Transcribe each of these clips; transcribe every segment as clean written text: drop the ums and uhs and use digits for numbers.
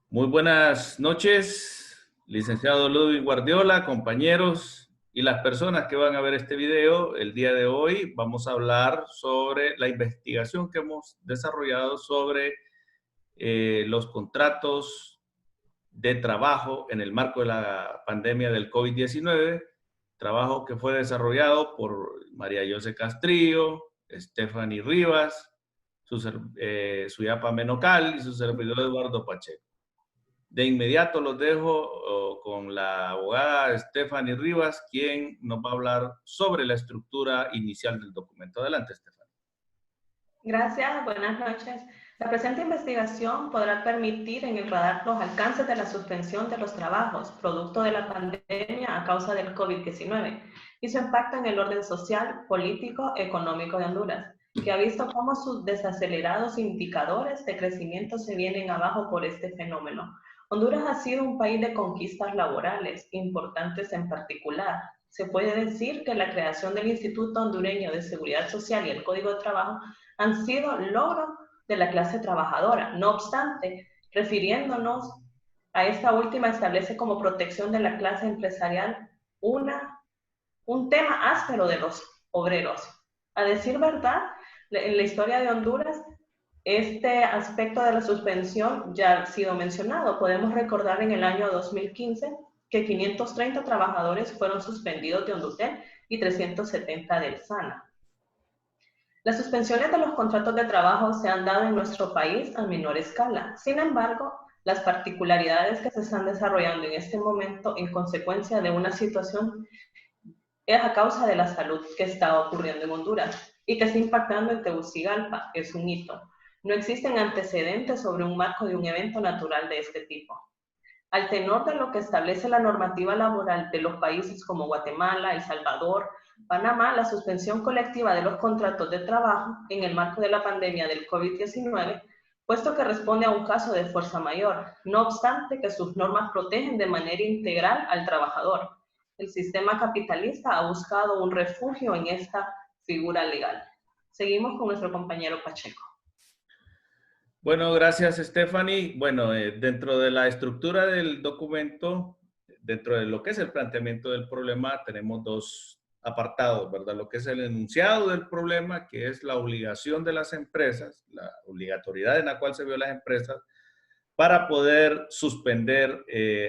Muy buenas noches, licenciado Ludwig Guardiola, compañeros y las personas que van a ver este video. El día de hoy vamos a hablar sobre la investigación que hemos desarrollado sobre los contratos de trabajo en el marco de la pandemia del COVID-19, trabajo que fue desarrollado por María José Castrillo, Stephanie Rivas, Suyapa Menocal y su servidor Eduardo Pacheco. De inmediato los dejo con la abogada Stephanie Rivas, quien nos va a hablar sobre la estructura inicial del documento. Adelante, Stephanie. Gracias, buenas noches. La presente investigación podrá permitir enredar los alcances de la suspensión de los trabajos, producto de la pandemia a causa del COVID-19, y su impacto en el orden social, político, económico de Honduras, que ha visto cómo sus desacelerados indicadores de crecimiento se vienen abajo por este fenómeno. Honduras ha sido un país de conquistas laborales, importantes en particular. Se puede decir que la creación del Instituto Hondureño de Seguridad Social y el Código de Trabajo han sido logros de la clase trabajadora. No obstante, refiriéndonos a esta última, establece como protección de la clase empresarial un tema áspero de los obreros. A decir verdad, en la historia de Honduras, este aspecto de la suspensión ya ha sido mencionado. Podemos recordar en el año 2015 que 530 trabajadores fueron suspendidos de Hondutel y 370 del SANA. Las suspensiones de los contratos de trabajo se han dado en nuestro país a menor escala. Sin embargo, las particularidades que se están desarrollando en este momento en consecuencia de una situación es a causa de la salud que está ocurriendo en Honduras y que está impactando en Tegucigalpa, es un hito. No existen antecedentes sobre un marco de un evento natural de este tipo. Al tenor de lo que establece la normativa laboral de los países como Guatemala, El Salvador, Panamá, la suspensión colectiva de los contratos de trabajo en el marco de la pandemia del COVID-19, puesto que responde a un caso de fuerza mayor, no obstante que sus normas protegen de manera integral al trabajador. El sistema capitalista ha buscado un refugio en esta figura legal. Seguimos con nuestro compañero Pacheco. Bueno, gracias, Stephanie. Bueno, dentro de la estructura del documento, dentro de lo que es el planteamiento del problema, tenemos dos apartados, ¿verdad? Lo que es el enunciado del problema, que es la obligación de las empresas, la obligatoriedad en la cual se vio las empresas para poder suspender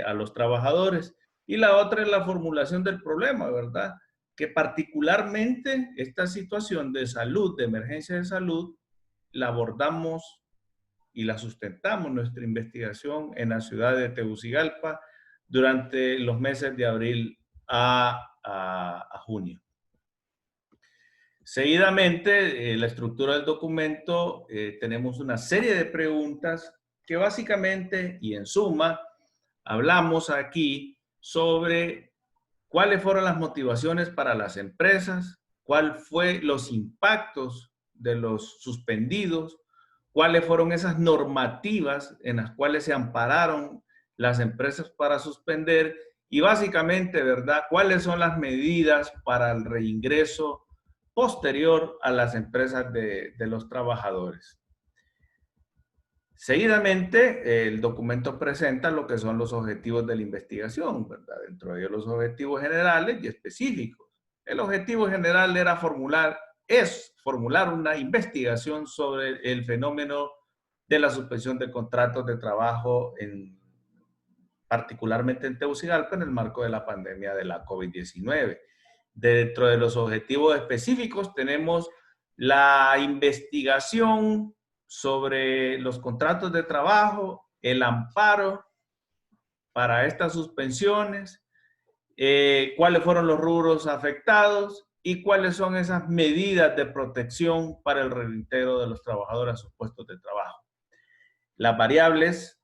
a los trabajadores. Y la otra es la formulación del problema, ¿verdad? Que particularmente esta situación de salud, de emergencia de salud, la abordamos y la sustentamos nuestra investigación en la ciudad de Tegucigalpa durante los meses de abril a junio. Seguidamente, la estructura del documento, tenemos una serie de preguntas que básicamente y en suma hablamos aquí sobre cuáles fueron las motivaciones para las empresas, cuál fue los impactos de los suspendidos, cuáles fueron esas normativas en las cuales se ampararon las empresas para suspender y básicamente, ¿verdad?, cuáles son las medidas para el reingreso posterior a las empresas de los trabajadores. Seguidamente, el documento presenta lo que son los objetivos de la investigación, ¿verdad? Dentro de ellos los objetivos generales y específicos. El objetivo general es formular una investigación sobre el fenómeno de la suspensión de contratos de trabajo, particularmente en Tegucigalpa, en el marco de la pandemia de la COVID-19. Dentro de los objetivos específicos tenemos la investigación sobre los contratos de trabajo, el amparo para estas suspensiones, cuáles fueron los rubros afectados y cuáles son esas medidas de protección para el reintegro de los trabajadores a sus puestos de trabajo. Las variables,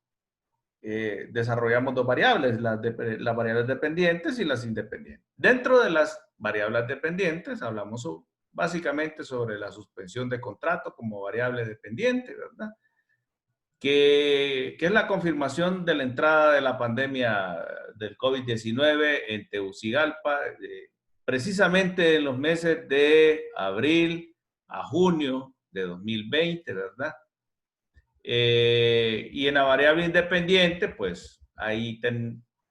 desarrollamos dos variables, las variables dependientes y las independientes. Dentro de las variables dependientes hablamos básicamente sobre la suspensión de contrato como variable dependiente, ¿verdad? Que es la confirmación de la entrada de la pandemia del COVID-19 en Tegucigalpa, precisamente en los meses de abril a junio de 2020, ¿verdad? Y en la variable independiente, pues ahí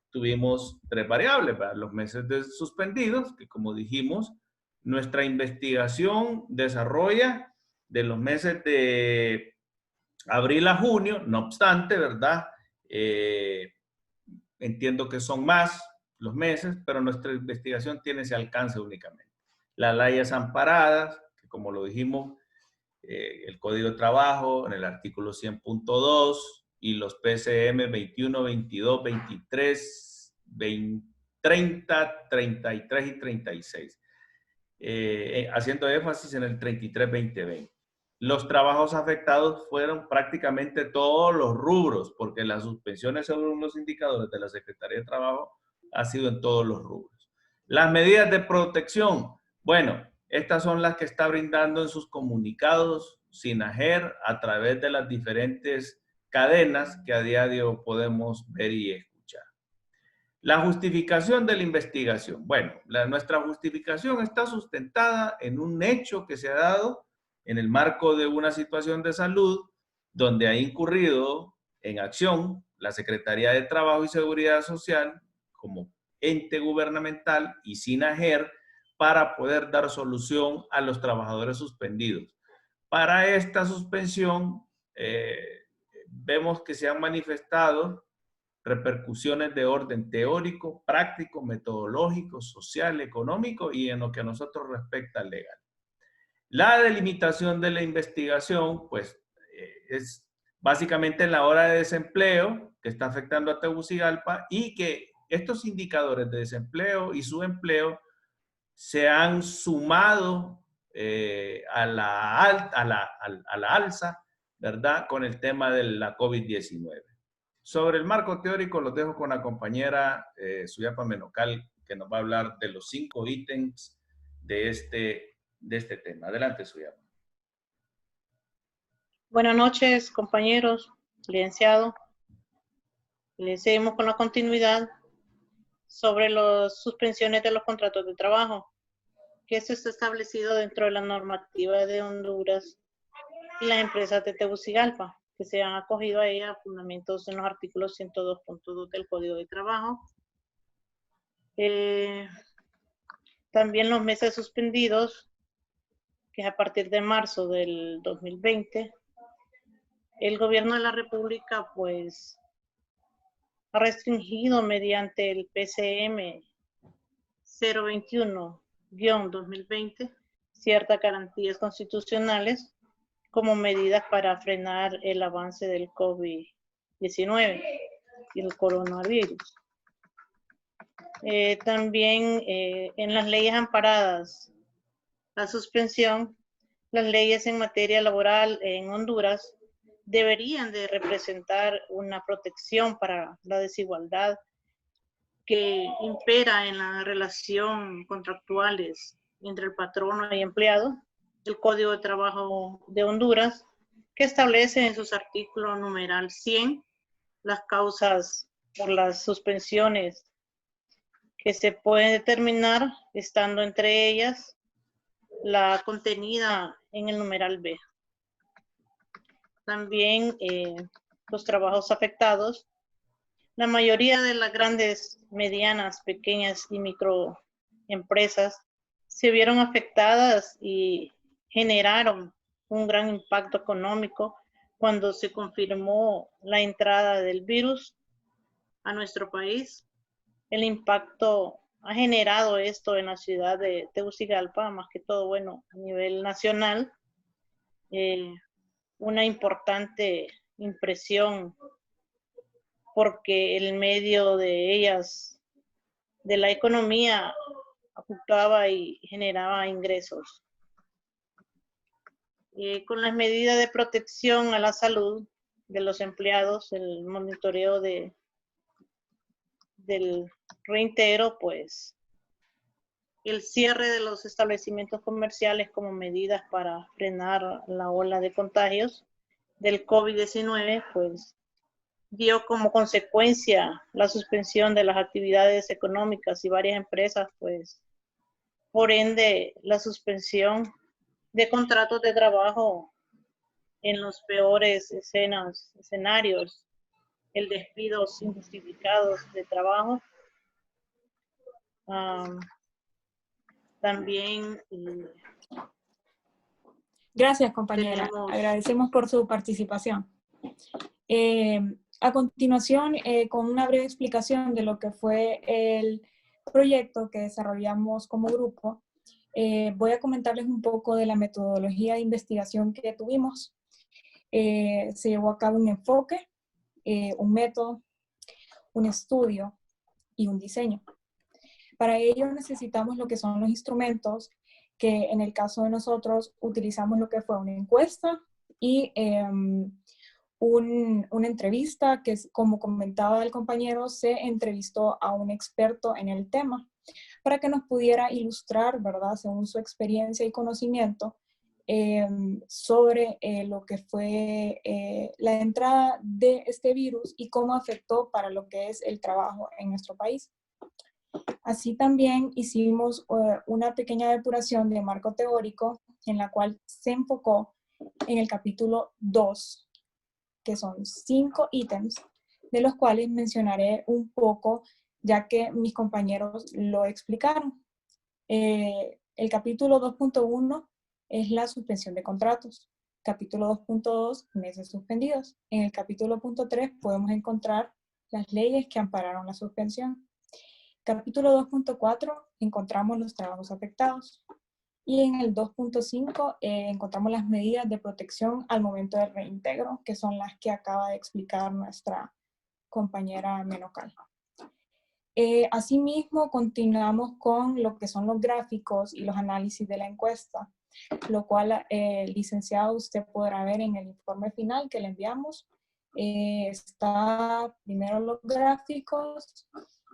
tuvimos 3 variables, ¿verdad? Los meses suspendidos, que como dijimos, nuestra investigación desarrolla de los meses de abril a junio, no obstante, ¿verdad? Entiendo que son más los meses, pero nuestra investigación tiene ese alcance únicamente. Las leyes amparadas, que como lo dijimos, el Código de Trabajo en el artículo 100.2 y los PCM 21, 22, 23, 20, 30, 33 y 36. Haciendo énfasis en el 33, 20, 20. Los trabajos afectados fueron prácticamente todos los rubros, porque las suspensiones según los indicadores de la Secretaría de Trabajo ha sido en todos los rubros. Las medidas de protección, bueno, estas son las que está brindando en sus comunicados SINAGER a través de las diferentes cadenas que a diario podemos ver y escuchar. La justificación de la investigación. Bueno, nuestra justificación está sustentada en un hecho que se ha dado en el marco de una situación de salud donde ha incurrido en acción la Secretaría de Trabajo y Seguridad Social como ente gubernamental y SINAGER para poder dar solución a los trabajadores suspendidos. Para esta suspensión, vemos que se han manifestado repercusiones de orden teórico, práctico, metodológico, social, económico y en lo que a nosotros respecta legal. La delimitación de la investigación, pues, es básicamente en la hora de desempleo que está afectando a Tegucigalpa y que estos indicadores de desempleo y su empleo se han sumado a la alza, ¿verdad? Con el tema de la COVID-19. Sobre el marco teórico los dejo con la compañera Suyapa Menocal, que nos va a hablar de los 5 ítems de este tema. Adelante, Suyapa. Buenas noches, compañeros, licenciado. Seguimos con la continuidad sobre las suspensiones de los contratos de trabajo, que esto está establecido dentro de la normativa de Honduras y las empresas de Tegucigalpa, que se han acogido a ella a fundamentos en los artículos 102.2 del Código de Trabajo. También los meses suspendidos, que es a partir de marzo del 2020, el gobierno de la República, pues, ha restringido mediante el PCM 021-2020 ciertas garantías constitucionales como medidas para frenar el avance del COVID-19 y el coronavirus. También en las leyes amparadas, la suspensión, las leyes en materia laboral en Honduras deberían de representar una protección para la desigualdad que impera en la relación contractuales entre el patrono y empleado. El Código de Trabajo de Honduras, que establece en sus artículos numeral 100 las causas por las suspensiones que se pueden determinar, estando entre ellas la contenida en el numeral B. También los trabajos afectados. La mayoría de las grandes, medianas, pequeñas y microempresas se vieron afectadas y generaron un gran impacto económico cuando se confirmó la entrada del virus a nuestro país. El impacto ha generado esto en la ciudad de Tegucigalpa, más que todo, bueno, a nivel nacional, una importante impresión porque el medio de ellas, de la economía, ocultaba y generaba ingresos. Con las medidas de protección a la salud de los empleados, el monitoreo del reintegro, pues el cierre de los establecimientos comerciales como medidas para frenar la ola de contagios del COVID-19, pues dio como consecuencia la suspensión de las actividades económicas y varias empresas, pues por ende la suspensión de contratos de trabajo en los peores escenarios, el despidos injustificados de trabajo. También Gracias, compañera. Agradecemos por su participación. A continuación, con una breve explicación de lo que fue el proyecto que desarrollamos como grupo, voy a comentarles un poco de la metodología de investigación que tuvimos. Se llevó a cabo un enfoque, un método, un estudio y un diseño. Para ello necesitamos lo que son los instrumentos, que en el caso de nosotros utilizamos lo que fue una encuesta y una entrevista que, como comentaba el compañero, se entrevistó a un experto en el tema para que nos pudiera ilustrar, ¿verdad?, según su experiencia y conocimiento, sobre lo que fue la entrada de este virus y cómo afectó para lo que es el trabajo en nuestro país. Así también hicimos una pequeña depuración de marco teórico en la cual se enfocó en el capítulo 2, que son 5 ítems, de los cuales mencionaré un poco ya que mis compañeros lo explicaron. El capítulo 2.1 es la suspensión de contratos. Capítulo 2.2, meses suspendidos. En el capítulo 2.3 podemos encontrar las leyes que ampararon la suspensión. Capítulo 2.4 encontramos los trabajos afectados. Y en el 2.5 encontramos las medidas de protección al momento del reintegro, que son las que acaba de explicar nuestra compañera Menocal. Asimismo, continuamos con lo que son los gráficos y los análisis de la encuesta, lo cual, licenciado, usted podrá ver en el informe final que le enviamos. Está primero los gráficos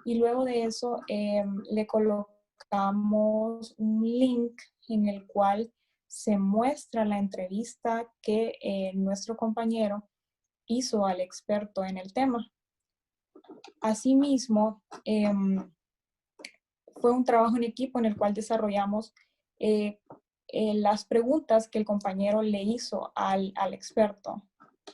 y luego de eso le colocamos un link en el cual se muestra la entrevista que nuestro compañero hizo al experto en el tema. Asimismo, fue un trabajo en equipo en el cual desarrollamos las preguntas que el compañero le hizo al experto.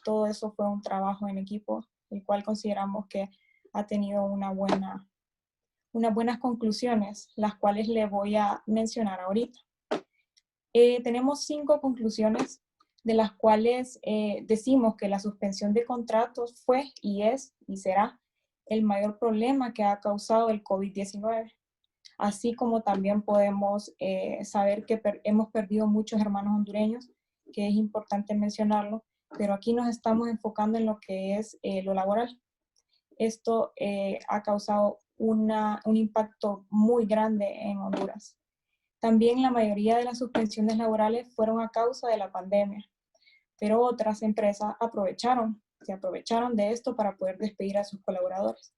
Todo eso fue un trabajo en equipo, el cual consideramos que ha tenido unas buenas conclusiones, las cuales le voy a mencionar ahorita. Tenemos 5 conclusiones, de las cuales decimos que la suspensión de contratos fue y es y será el mayor problema que ha causado el COVID-19. Así como también podemos saber que hemos perdido muchos hermanos hondureños, que es importante mencionarlo, pero aquí nos estamos enfocando en lo que es lo laboral. Esto ha causado un impacto muy grande en Honduras. También la mayoría de las suspensiones laborales fueron a causa de la pandemia, pero otras empresas se aprovecharon de esto para poder despedir a sus colaboradores.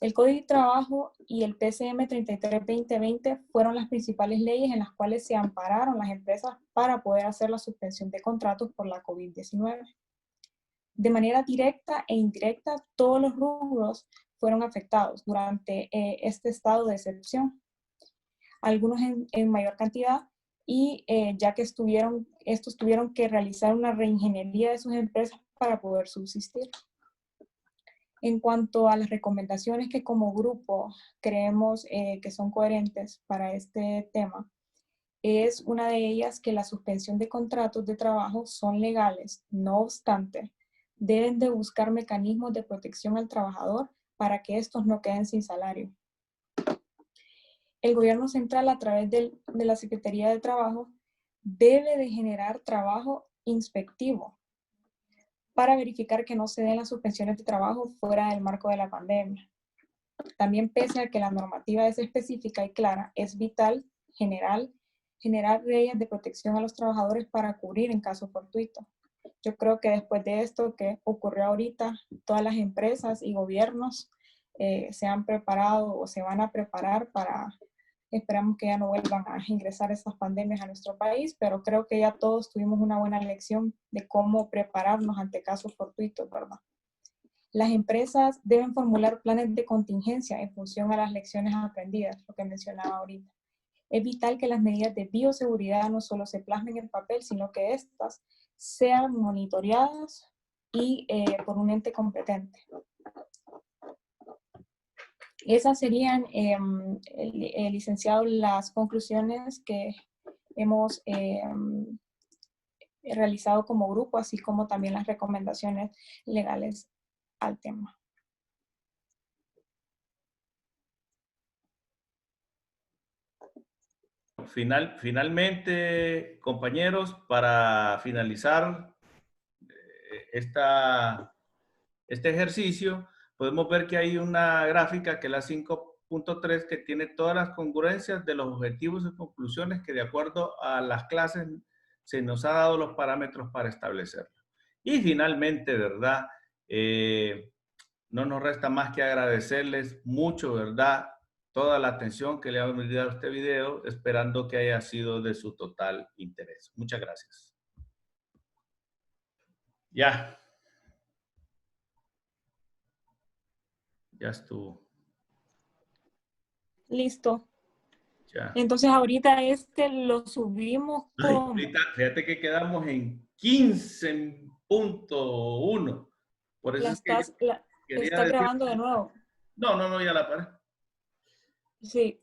El Código de Trabajo y el PCM 33-2020 fueron las principales leyes en las cuales se ampararon las empresas para poder hacer la suspensión de contratos por la COVID-19. De manera directa e indirecta, todos los rubros fueron afectados durante este estado de excepción. Algunos en mayor cantidad, y ya que estos tuvieron que realizar una reingeniería de sus empresas para poder subsistir. En cuanto a las recomendaciones que como grupo creemos que son coherentes para este tema, es una de ellas que la suspensión de contratos de trabajo son legales. No obstante, deben de buscar mecanismos de protección al trabajador para que estos no queden sin salario. El gobierno central, a través de la Secretaría de Trabajo, debe de generar trabajo inspectivo para verificar que no se den las suspensiones de trabajo fuera del marco de la pandemia. También, pese a que la normativa es específica y clara, es vital generar leyes de protección a los trabajadores para cubrir en caso fortuito. Yo creo que después de esto que ocurrió ahorita, todas las empresas y gobiernos se han preparado o se van a preparar para... Esperamos que ya no vuelvan a ingresar estas pandemias a nuestro país, pero creo que ya todos tuvimos una buena lección de cómo prepararnos ante casos fortuitos, ¿verdad? Las empresas deben formular planes de contingencia en función a las lecciones aprendidas, lo que mencionaba ahorita. Es vital que las medidas de bioseguridad no solo se plasmen en papel, sino que estas sean monitoreadas y por un ente competente. Esas serían, licenciado, las conclusiones que hemos realizado como grupo, así como también las recomendaciones legales al tema. Finalmente, compañeros, para finalizar este ejercicio, podemos ver que hay una gráfica que es la 5.3 que tiene todas las congruencias de los objetivos y conclusiones que de acuerdo a las clases se nos ha dado los parámetros para establecerlo. Y finalmente, ¿verdad? No nos resta más que agradecerles mucho, ¿verdad? Toda la atención que le han brindado a este video, esperando que haya sido de su total interés. Muchas gracias. Ya. Ya estuvo. Listo. Ya. Entonces ahorita lo subimos como... Ahorita, fíjate que quedamos en 15.1. Por eso es que yo quería está decir... grabando de nuevo. No, ya la paré. Sí.